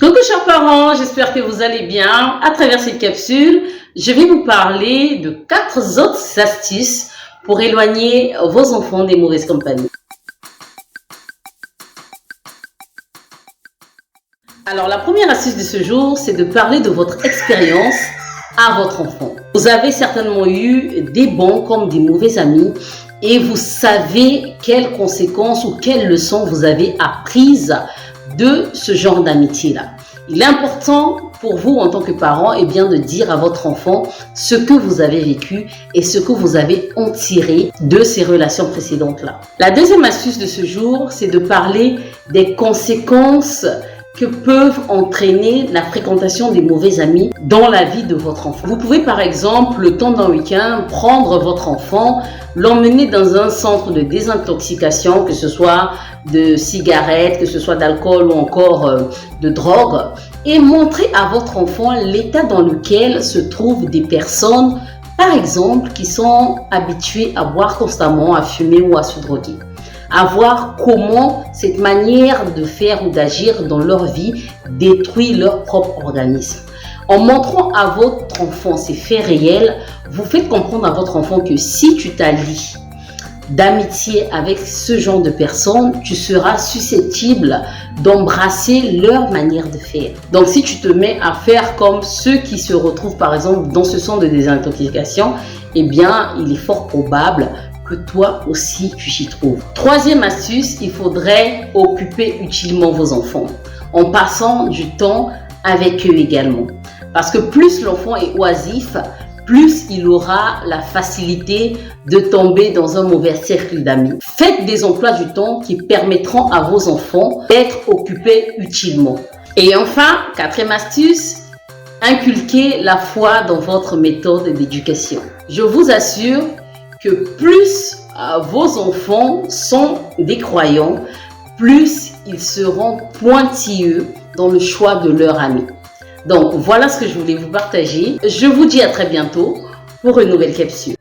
Coucou chers parents, j'espère que vous allez bien. À travers cette capsule, je vais vous parler de 4 autres astuces pour éloigner vos enfants des mauvaises compagnies. Alors la première astuce de ce jour, c'est de parler de votre expérience à votre enfant. Vous avez certainement eu des bons comme des mauvais amis et vous savez quelles conséquences ou quelles leçons vous avez apprises de ce genre d'amitié-là. Il est important pour vous en tant que parent de dire à votre enfant ce que vous avez vécu et ce que vous avez en tiré de ces relations précédentes-là. La deuxième astuce de ce jour, c'est de parler des conséquences que peuvent entraîner la fréquentation des mauvais amis dans la vie de votre enfant. Vous pouvez par exemple, le temps d'un week-end, prendre votre enfant, l'emmener dans un centre de désintoxication, que ce soit de cigarettes, que ce soit d'alcool ou encore de drogue, et montrer à votre enfant l'état dans lequel se trouvent des personnes, par exemple, qui sont habituées à boire constamment, à fumer ou à se droguer. À voir comment cette manière de faire ou d'agir dans leur vie détruit leur propre organisme. En montrant à votre enfant ces faits réels, vous faites comprendre à votre enfant que si tu t'allies d'amitié avec ce genre de personnes, tu seras susceptible d'embrasser leur manière de faire. Donc si tu te mets à faire comme ceux qui se retrouvent par exemple dans ce centre de désintoxication, il est fort probable que toi aussi tu t'y trouves. Troisième astuce, il faudrait occuper utilement vos enfants en passant du temps avec eux également. Parce que plus l'enfant est oisif, plus il aura la facilité de tomber dans un mauvais cercle d'amis. Faites des emplois du temps qui permettront à vos enfants d'être occupés utilement. Et enfin, quatrième astuce, inculquez la foi dans votre méthode d'éducation. Je vous assure que plus vos enfants sont des croyants, plus ils seront pointilleux dans le choix de leurs amis. Donc voilà ce que je voulais vous partager. Je vous dis à très bientôt pour une nouvelle capsule.